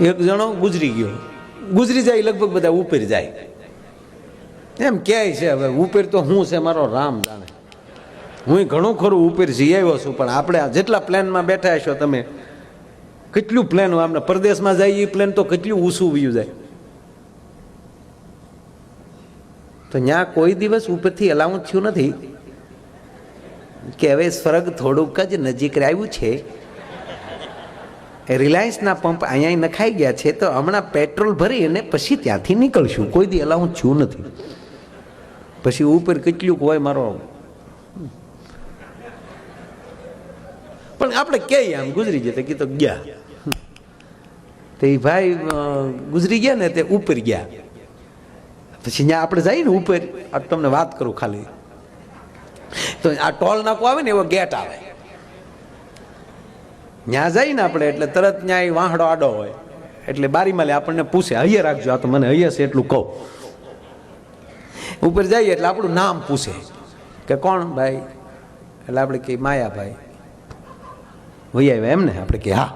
એક જણો ગુજરી ગયો, ગુજરી જાય લગભગ બધા ઉપર જાય એમ ક્યાંય છે. હવે ઉપર તો હું છે મારો રામ જાણે. હું ઘણું ખરું ઉપર જઈ આવ્યો છું, પણ આપણે જેટલા પ્લેનમાં બેઠા છો તમે, કેટલું પ્લેન આપણે પરદેશમાં જાય એ પ્લેન તો કેટલું ઊંચું વયું જાય. તો ત્યાં કોઈ દિવસ ઉપરથી અલાઉન્સ થયું નથી કે હવે સ્વર્ગ થોડુંક જ નજીક આવ્યું છે, રિલાયન્સના પંપ અહીંયા નખાઈ ગયા છે, તો હમણાં પેટ્રોલ ભરી અને પછી ત્યાંથી નીકળશું. કોઈ દી અલાઉન્સ થયું નથી. પછી ઉપર કેટલું હોય મારો, પણ આપણે ક્યાંય આમ ગુજરી ગયા કે તો ગયા. તો એ ભાઈ ગુજરી ગયા ને તે ઉપર ગયા. પછી ત્યાં આપણે જઈએ ને ઉપર, આ તમને વાત કરું ખાલી, તો આ ટોલ નાકો આવે ને એવો ગેટ આવે, ત્યાં જઈએ ને આપણે એટલે તરત ત્યાં વાહડો આડો હોય, એટલે બારીમાં લે આપણને પૂછે, હૈયે રાખજો, આ તો મને હૈયે છે એટલું કહું. ઉપર જઈએ એટલે આપણું નામ પૂછે કે કોણ ભાઈ, એટલે આપણે કે માયાભાઈ. વહી આવ્યા એમ ને, આપણે કે હા.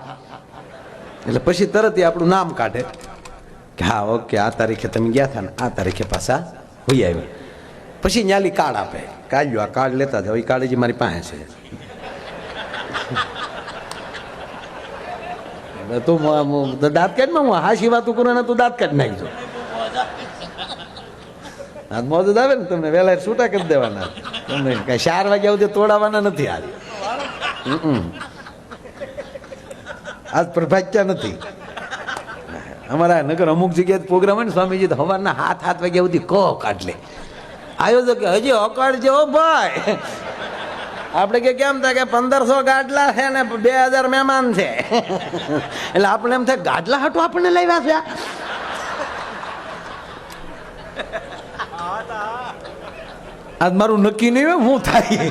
એટલે પછી તરત આપણું નામ કાઢે કે હા ઓકે, આ તારીખે તમે ગયા હતા ને આ તારીખે પાછા વહી આવ્યા. પછી ન્યાલી કાર્ડ આપે, કાઢ્યો આ કાર્ડ લેતા જાઓ, એ કાર્ડ જે મારી પાસે છે. તું દાંત કાઢમાં હું હાશી વાતું કરું ને તું દાંત કાઢી નાખજો. મોજ આવે ને તમને વહેલા છૂટા કરી દેવાના, તમને કઈ 4 વાગ્યા સુધી તોડાવવાના નથી. આજ પ્રભાત્યા નથી. અમારા નગર અમુક જગ્યાએ પ્રોગ્રામ હોય ને સ્વામીજી તો સવારના 7 વાગ્યા સુધી કહો કાઢ લે. આયોજક કે હજી અકાળજો ભાઈ. આપણે કે કેમ થાય કે 1500 ગાડલા છે ને 2000 મહેમાન છે, એટલે આપણે એમ થાય ગાડલા હાટું આપણને લાવ્યા છે. આજ મારું નક્કી નહીં હોય હું થાય.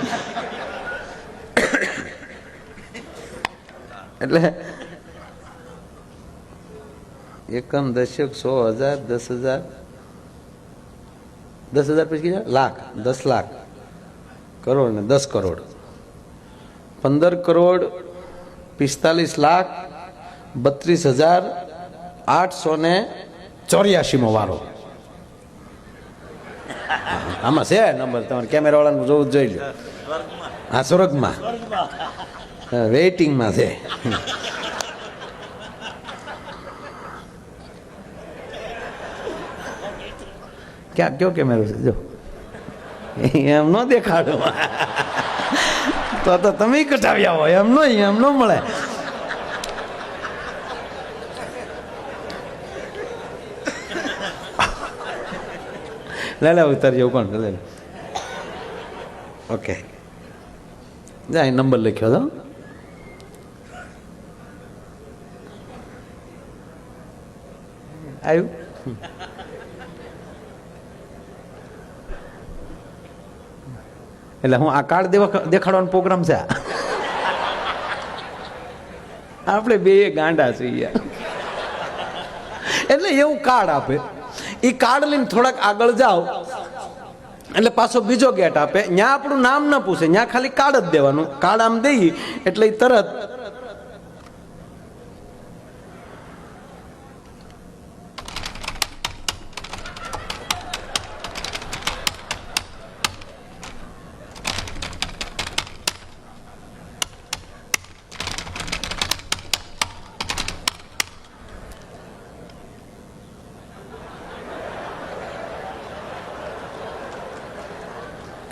એટલે એકમ દશક 100,000 10,000 10,000 પછી લાખ 10 લાખ કરોડ ને 10 કરોડ 15 કરોડ 45 લાખ 32,884 વારો. આમાં છે નંબર, તમારે કેમેરા વાળાનું જોવું જોઈ લો. હા, સ્વર્ગમાં વેઇટિંગમાં છે. ક્યાં કયો કેમેરો છે જો, એમ ન દેખાડો તો તમે કટાવ્યા હોય, એમ ન મળે. લે ઉતારજો કોણ લે. ઓકે, જાય નંબર લખ્યો તો. આવ્યું. એટલે હું આ કાર્ડ દેખાડવાનો પ્રોગ્રામ છે. આપણે બે ગાંડા છીએ. એટલે એવું કાર્ડ આપે, એ કાર્ડ લઈને થોડાક આગળ જાઓ એટલે પાછો બીજો ગેટ આપે. ત્યાં આપણું નામ ન પૂછે, ત્યાં ખાલી કાર્ડ જ દેવાનું. કાર્ડ આમ દઈ એટલે તરત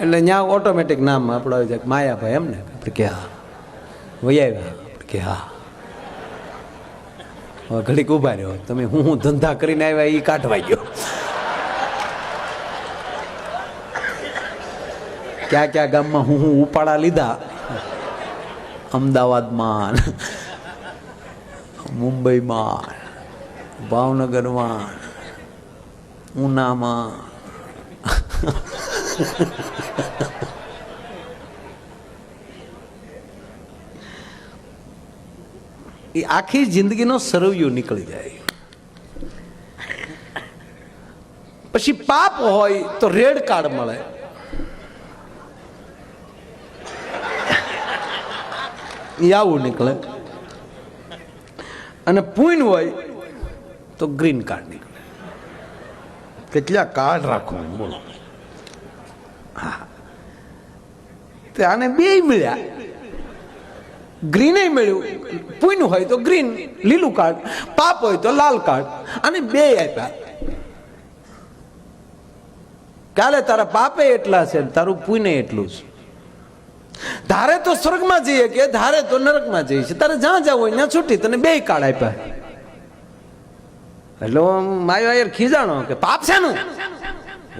એટલે ત્યાં ઓટોમેટિક નામ આપણો આવી જાય, માયાભાઈ એમ ને. આપણે કે હા. વહી આવ્યા? આપણે કે હા. હવે ઘડીક ઉભા રહ્યો, તમે હું ધંધા કરીને આવ્યા એ કાઢવા ગયો. ક્યાં ક્યાં ગામમાં હું ઉપાડા લીધા, અમદાવાદમાં, મુંબઈમાં, ભાવનગરમાં, ઉનામાં. એ આખી જિંદગીનો સરવૈયો નીકળી જાય. પછી પાપ હોય તો રેડ કાર્ડ મળે. એ આવું નીકળે. અને પુણ્ય હોય તો ગ્રીન કાર્ડ નીકળે. કેટલા કાર્ડ રાખવું બોલો. હા, તો આને બે મળ્યા. ગ્રીને મળ્યું, પૂનું હોય તો ગ્રીન લીલું કાર્ડ, પાપ હોય તો લાલ કાર્ડ, અને બે આપ્યા. કાલે તારા પાપે એટલા છે, તારું પુણ્ય એટલું છે. ધારે તો સ્વર્ગમાં જઈએ કે ધારે તો નરકમાં જઈએ છે, તારે જ્યાં જવું હોય ત્યાં છૂટી, તને બે કાર્ડ આપ્યા. એટલે માયો યાર ખીજાણો કે પાપ છે નું.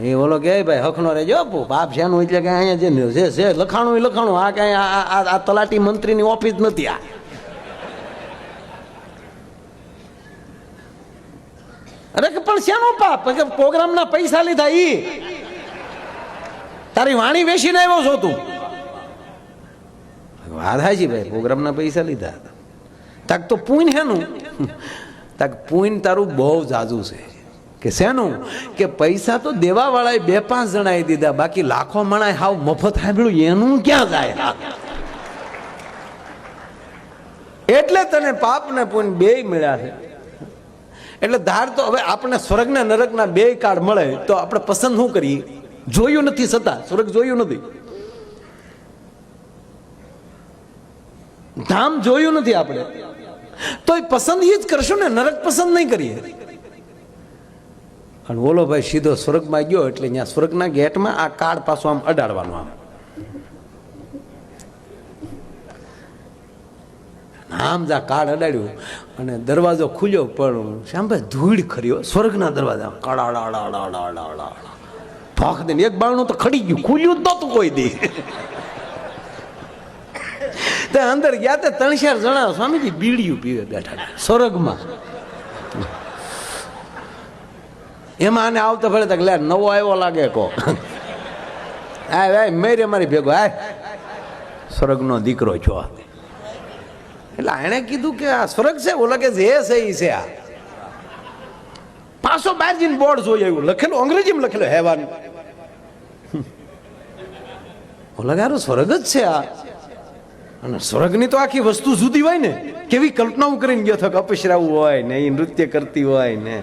એ બોલો કે ભાઈ હખનો રેજો, પાપ છે નું એટલે કે અહીંયા જે લખાણું એ લખાણું, આ કઈ આ તલાટી મંત્રીની ઓફિસ નથી. આ અરે પણ શેનો પાપ? પ્રોગ્રામના પૈસા લીધા ઈ તારી વાણી વેચીને આવ્યો છો તું. વાત હાજી ભાઈ, પ્રોગ્રામના પૈસા લીધા હતા. તાક તો પૂન હેનું? તાક પૂન તારું બહુ જાજુ છે. કે શેનું? કે પૈસા તો દેવા વાળાએ 2-5 જણાએ દીધા, બાકી લાખો મણાએ હાવ મફત સાંભળ્યું, એનું ક્યાં જાય? એટલે તને પાપ ને પૂન બે મળ્યા છે. એટલે ધાર તો હવે આપણે સ્વર્ગ ને નરકના બે કાર્ડ મળે તો આપણે પસંદ શું કરીએ? જોયું નથી છતાં, સ્વર્ગ જોયું નથી, ધામ જોયું નથી આપણે, તો એ પસંદ જ કરશું ને, નરક પસંદ નહીં કરીએ. અને ઓલો ભાઈ સીધો સ્વર્ગમાં ગયો એટલે ત્યાં સ્વર્ગના ગેટમાં આ કાર્ડ પાછું આમ અડાડવાનું, આમ જા કાર્ડ અડાડ્યું અને દરવાજો ખુલ્યો. પણ શ્યામભાઈ ધૂળ ખરી સ્વર્ગના દરવાજા, કડાડાડાડાડાડા ભાખ દે. એક બારણું તો ખડી ગયું, ખુલ્યું જ નહોતું કોઈ દી. તે અંદર ગયા તે 3-4 જણા સ્વામીજી બીડીયું પીવે બેઠા સ્વર્ગમાં. એમાં આને આવતા ભલે તક લે નવો આવ્યો લાગે કો આ મેરે મારી ભેગો આ સ્વર્ગનો દીકરો છો. એટલે એણે કીધું કે આ સ્વર્ગ છે? ઓલા કે જે છે એ છે. આ પાછો બહાર જઈને બોર્ડ જોઈ આવ્યું, લખેલું અંગ્રેજીમાં લખેલું હેવાન. ઓલા કે સ્વર્ગ જ છે આ. અને સ્વર્ગની તો આખી વસ્તુ જુદી હોય ને, કેવી કલ્પનાઓ કરીને ગયો થક અપસરાવું હોય ને, એ નૃત્ય કરતી હોય ને,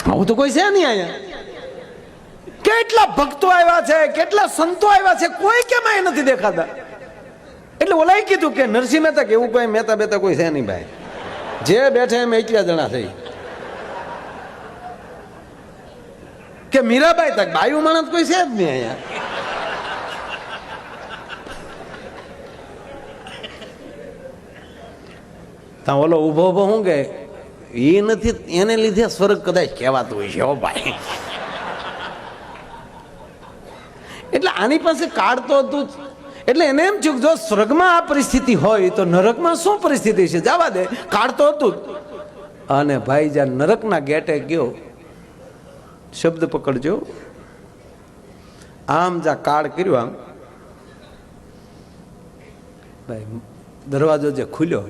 આવું તો કોઈ છે નહીં અહીંયા. કેટલા ભક્તો આવ્યા છે, કેટલા સંતો આવ્યા છે, કોઈ કેમ અહીંયા નથી દેખાતા. એટલે ઓલાએ કીધું કે નરસિંહ મહેતા કે એવું કોઈ મહેતા બેતા કોઈ છે નહીં ભાઈ, જે બેઠે એમ એટલા જણા થઈ. કે મીરાબાઈ તક બાયુ માણસ કોઈ છે જ નહીં અહીંયા. ત્યાં ઓલો ઉભો ઉભો શું કે એ નથી, એને લીધે સ્વર્ગ કદાચ કહેવાતું હોય છે હો ભાઈ. એટલે આની પાસે કાર્ડ તો હતું. એટલે એને એમ થયું જો સ્વર્ગમાં આ પરિસ્થિતિ હોય તો નરકમાં શું પરિસ્થિતિ છે, જવા દે, કાર્ડ તો હતું. અને ભાઈ જ્યાં નરકના ગેટે ગયો, શબ્દ પકડજો, આમ જ્યાં કાર્ડ કર્યું આમ ભાઈ દરવાજો જે ખુલ્યો,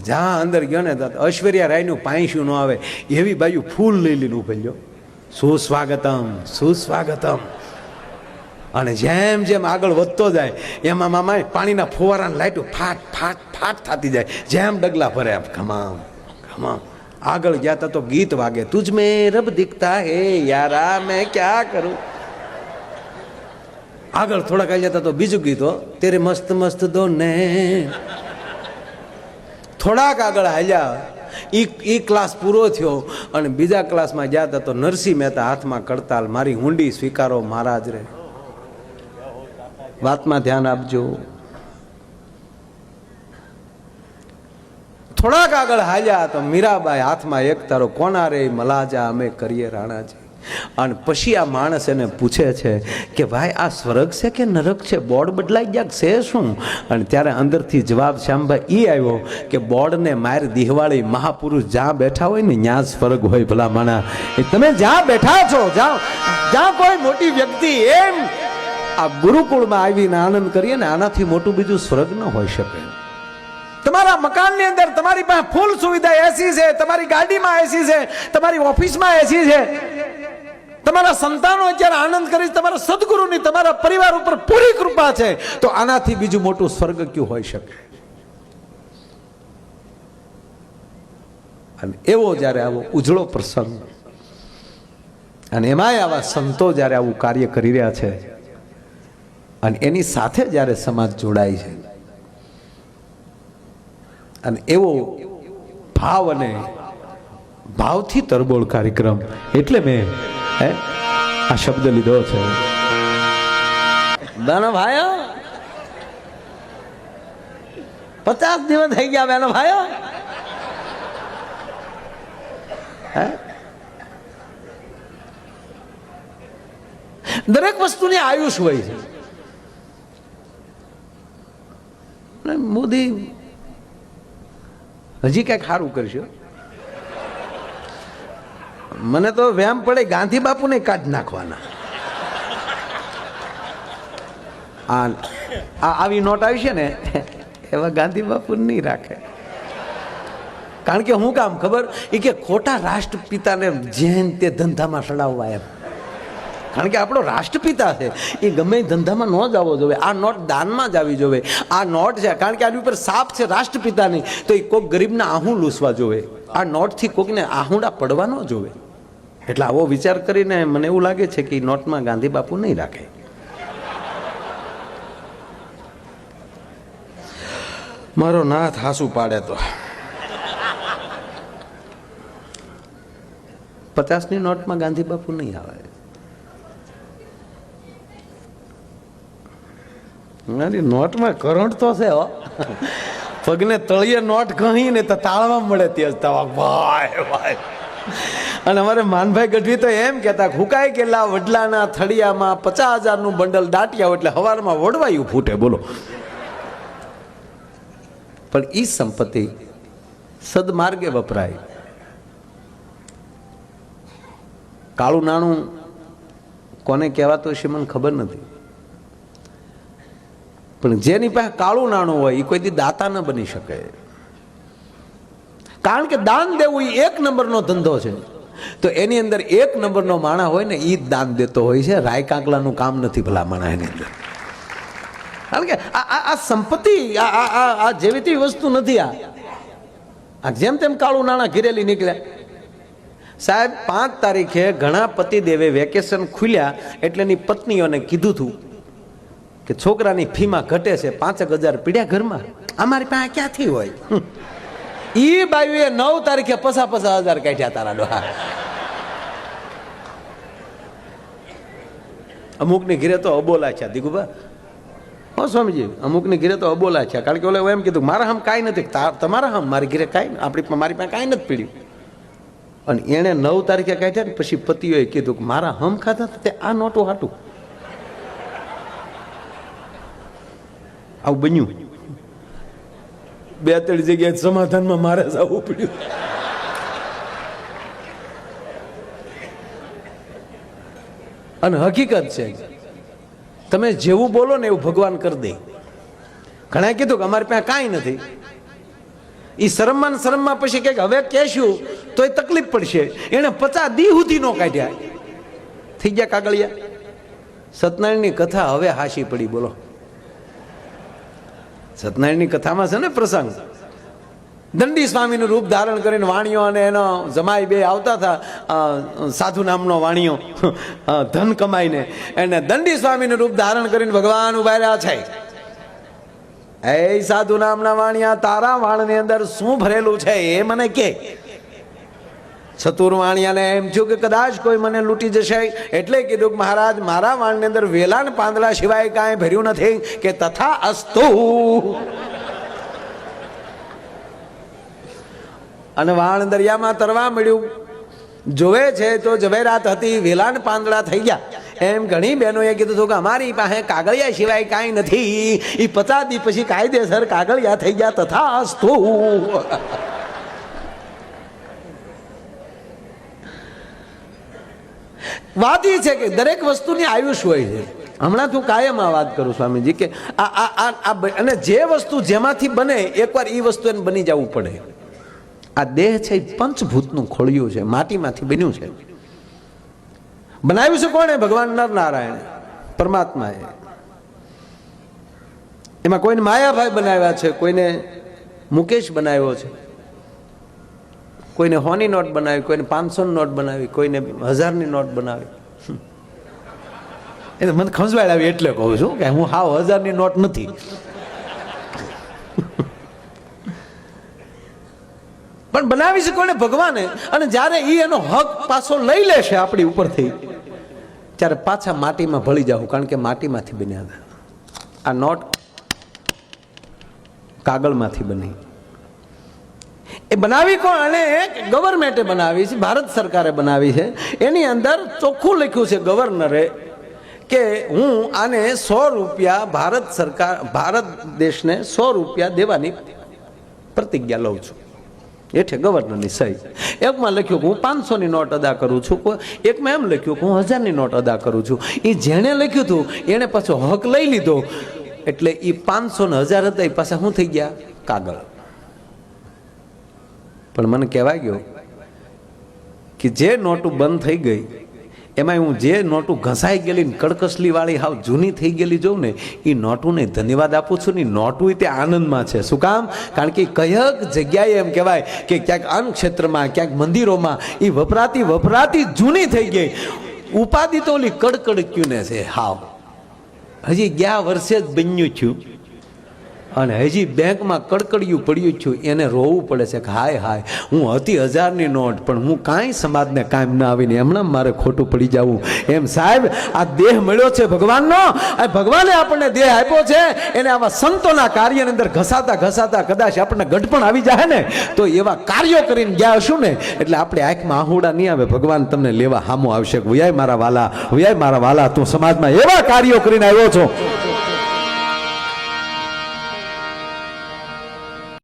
જ્યાં અંદર ગયો ને ઐશ્વર્યા રાયનું પાંચું ન આવે એવી બાજુ ફૂલ લઈ લઈને ઉભેલ્યો, સુસ્વાગતમ સુસ્વાગતમ. અને જેમ જેમ આગળ વધતો જાય એમાં મામા પાણીના ફુવારાની લાઈટો ફાટ ફાટ ફાટ થતી જાય, જેમ ડગલા ભરે આમ ખમામ ખમામ. આગળ ગયા તા તો ગીત વાગે, તુજ મેં રબ દિખતા હે યારા મેં ક્યા કરું. આગળ થોડાક આવી જતા તો બીજું ગીત, હો તેરે મસ્ત મસ્ત દોને. થોડાક આગળ હાલ્યા, ઈ ક્લાસ પૂરો થયો અને બીજા ક્લાસમાં ગયા હતા તો નરસિંહ મહેતા હાથમાં કડતાલ, મારી હુંડી સ્વીકારો મહારાજ રે. વાતમાં ધ્યાન આપજો. થોડાક આગળ હાલ્યા તો મીરાબાઈ હાથમાં એક તારો કોના રે મલાજા અમે કરીએ રાણાજી. અને પછી આ માણસ એને પૂછે છે કે ભાઈ આ સ્વર્ગ છે કે નરક છે, બોર્ડ બદલાઈ ગયા છે શું? અને ત્યારે અંદરથી જવાબ શ્યામભાઈ એ આવ્યો કે બોર્ડને માર દિહવાળી મહાપુરુષ જ્યાં બેઠા હોય ને ત્યાં જ સ્વર્ગ હોય. ભલા માણા તમે જ્યાં બેઠા છો, જ્યાં કોઈ મોટી વ્યક્તિ એમ આ ગુરુકુળમાં આવીને આનંદ કરીએ ને, આનાથી મોટું બીજું સ્વર્ગ ન હોઈ શકે. તમારા મકાનની અંદર તમારી પાસે ફૂલ સુવિધા એસી છે, તમારી ગાડીમાં એસી છે, તમારી ઓફિસમાં એસી છે, તમારા સંતાનો અત્યારે આનંદ કરે છે, તમારા સદગુરુની તમારા પરિવાર ઉપર પૂરી કૃપા છે, તો આનાથી બીજું મોટું સ્વર્ગ ક્યું હોઈ શકે? અને એવો જ્યારે આવો ઉજળો પ્રસંગ, અને એમાંય આવા સંતો જ્યારે આવું કાર્ય કરી રહ્યા છે, અને એની સાથે જ્યારે સમાજ જોડાય છે, અને એવો ભાવ અને ભાવથી તરબોળ કાર્યક્રમ, એટલે મેં આ શબ્દ લીધો છે. બેનો ભાઈઓ, 50 દિવસ થઈ ગયા બેનો ભાઈઓ. દરેક વસ્તુની આયુષ હોય છે. મોદી હજી કઈક સારું કરશે. મને તો વ્યામ પડે ગાંધી બાપુને કાઢી નાખવાના. આવી નોટ આવી છે ને, એવા ગાંધી બાપુ નહીં રાખે. કારણ કે હું કામ ખબર, એ કે ખોટા રાષ્ટ્રપિતાને જેન તે ધંધામાં સડાવવા એમ. કારણ કે આપણો રાષ્ટ્રપિતા છે, એ ગમે ધંધામાં ન જવો જોઈએ. આ નોટ દાનમાં જ આવી જોઈએ. આ નોટ છે, કારણ કે આની ઉપર સાપ છે રાષ્ટ્રપિતાની, તો એ કોઈક ગરીબના આહું લૂસવા જોઈએ. આ નોટથી કોઈકને આહુડા પડવા ન જોવે. એટલે આવો વિચાર કરીને મને એવું લાગે છે કે નોટમાં ગાંધી બાપુ નહીં રાખે. મારો નાથ હાસુ પાડે તો 50ની નોટમાં ગાંધી બાપુ નહીં આવે. મારી નોટમાં કરંટ તો છે હો. પગને તળિયે નોટ કહી ને તો તાળવા મળે ત્યાં ભાઈ ભાઈ. અને અમારે માનભાઈ ગઢવી તો એમ કહેતા, હુકાઈ ગયેલા વડલાના થળિયામાં 50,000નું બંડલ દાટ્યા એટલે હવારમાં વડવાયું ફૂટે. બોલો. પણ ઈ સંપત્તિ સદમાર્ગે વપરાય. કાળું નાણું કોને કહેવાતું હશે મને ખબર નથી, પણ જેની પાસે કાળું નાણું હોય એ કોઈ દી દાતા ન બની શકે. કારણ કે દાન દેવું એ 1 નંબરનો ધંધો છે. તો એની અંદર 1 નંબરનો માણા હોય ને, એ જ દાન દેતો હોય છે. રાય કાંકલાનું કામ નથી ભલા માણા એની અંદર. કારણ કે આ સંપત્તિ આ જેવી તેવી વસ્તુ નથી. આ જેમ તેમ કાળું નાણાં ઘિરેલી નીકળ્યા. સાહેબ 5 તારીખે ઘણા પતિદેવે વેકેશન ખુલ્યા એટલે એની પત્નીઓને કીધું હતું કે છોકરાની ફીમાં ઘટે છે, 5,000 પીડ્યા ઘરમાં. અમારી પાસે ક્યાંથી હોય? ઈ બાયુએ 9 તારીખે 50,000 કાઢ્યા તારા ડોહા. અમુકની ઘીરે તો અબોલા છે દીકુભા. હો સ્વામીજી, અમુકની ઘીરે તો અબોલા છે. કારણ કે ઓલે એમ કીધું મારા હમ કાંઈ નથી, તમારા હમ મારી ઘીરે કાંઈ, મારી પાસે કાંઈ નથી પીડ્યું. અને એણે 9 તારીખે કાઢ્યા ને પછી પતિઓએ કીધું કે મારા હમ ખાતા તે આ નોટો હાટું. આવું બન્યું. 2-3 જગ્યાએ સમાધાનમાં મારે જવું પડ્યું. અને હકીકત છે, તમે જેવું બોલો ને એવું ભગવાન કરી દે. ઘણા કીધું કે અમારી પાસે કાંઈ નથી. એ શરમમાં પછી કે હવે કહેશું તો એ તકલીફ પડશે. એને 50 દી સુધી નો કાઢ્યા. થઈ ગયા કાગળિયા. સત્યનારાયણની કથા હવે હાશી પડી. બોલો. સત્યનારાયણની કથામાં છે ને પ્રસંગ, દંડી સ્વામીનું રૂપ ધારણ કરીને વાણિયો અને એનો જમાઈ બે આવતા હતા. સાધુ નામનો વાણિયો ધન કમાઈને, એને દંડી સ્વામીનું રૂપ ધારણ કરીને ભગવાન ઉભા રહ્યા છે. એ સાધુ નામના વાણિયા, તારા વાણની અંદર શું ભરેલું છે એ મને કે. ચતુર વાણિયાને એમ થયું કે કદાચ કોઈ મને લૂંટી જશે, એટલે કીધું કે મહારાજ મારા વાણની અંદર વેલા ને પાંદડા સિવાય કાંઈ ભર્યું નથી. કે તથા અસ્તુ. અને વાણ દરિયામાં તરવા મળ્યું. જોવે છે તો ઝવેરાત હતી, વેલા ને પાંદડા થઈ ગયા. એમ ઘણી બહેનોએ કીધું હતું કે અમારી પાસે કાગળિયા સિવાય કાંઈ નથી. એ 50 દી પછી કાયદેસર કાગળિયા થઈ ગયા. તથા અસ્તુ. વાત એ છે કે દરેક વસ્તુની આયુષ હોય છે. હમણાં તું કાયમ આ વાત કરું સ્વામીજી કે અને જે વસ્તુ જેમાંથી બને એકવાર એ વસ્તુ એને બની જવું પડે. આ દેહ છે એ પંચભૂતનું ખોળિયું છે, માટીમાંથી બન્યું છે. બનાવ્યું છે કોણે? ભગવાન નરનારાયણ પરમાત્માએ. એમાં કોઈને માયાભાઈ બનાવ્યા છે, કોઈને મુકેશ બનાવ્યો છે, કોઈને હોની નોટ બનાવી, કોઈને 500 નોટ બનાવી, કોઈને 1000ની નોટ બનાવી. એટલે મને ખંજવાળ આવી એટલે કહું છું કે હું હાવ 1000ની નોટ નથી. પણ બનાવી છે કોને? ભગવાને. અને જ્યારે એ એનો હક પાછો લઈ લેશે આપણી ઉપરથી, ત્યારે પાછા માટીમાં ભળી જાવ, કારણ કે માટીમાંથી બન્યા હતા. આ નોટ કાગળમાંથી બની. એ બનાવી કોણ? અને ગવર્મેન્ટે બનાવી છે, ભારત સરકારે બનાવી છે. એની અંદર ચોખ્ખું લખ્યું છે ગવર્નરે કે હું આને 100 રૂપિયા ભારત સરકાર, ભારત દેશને 100 રૂપિયા દેવાની પ્રતિજ્ઞા લઉં છું. એઠે ગવર્નરની સહી. એકમાં લખ્યું કે હું 500ની નોટ અદા કરું છું, એકમાં એમ લખ્યું કે હું 1000ની નોટ અદા કરું છું. એ જેણે લખ્યું હતું એણે પાછો હક લઈ લીધો, એટલે એ 500 ને 1000 હતા, એ પાછા શું થઈ ગયા? કાગળ. પણ મને કહેવાય ગયો કે જે નોટું બંધ થઈ ગઈ એમાં હું જે નોટું ઘસાઈ ગયેલી કડકસલી વાળી હાવ જૂની થઈ ગયેલી જોઉં ને, એ નોટુને ધન્યવાદ આપું છું ને. નોટું તે આનંદમાં છે. શું કામ? કારણ કે કયક જગ્યાએ એમ કહેવાય કે ક્યાંક અન્ન ક્ષેત્રમાં, ક્યાંક મંદિરોમાં એ વપરાતી જૂની થઈ ગઈ. ઉપાધિ તો ઓલી કડકડક્યું ને છે હાવ. હજી ગયા વર્ષે જ બન્યું છું અને હજી બેંકમાં કડકડિયું પડ્યું છું. એને રોવું પડે છે કે હાય હાય, હું હતી 1000ની નોટ, પણ હું કાંઈ સમાજને કાયમ ના આવીને એમણાં મારે ખોટું પડી જવું. એમ સાહેબ, આ દેહ મળ્યો છે ભગવાનનો. આ ભગવાને આપણને દેહ આપ્યો છે, એને આવા સંતોના કાર્યની અંદર ઘસાતા ઘસાતા કદાચ આપણને ગઢપણ આવી જાય ને, તો એવા કાર્યો કરીને ગયા હશું ને, એટલે આપણે આંખમાં આહુડા નહીં આવે. ભગવાન તમને લેવા હામો આવશે. વયાય મારા વાલા, વયાય મારા વાલા, તું સમાજમાં એવા કાર્યો કરીને આવ્યો છો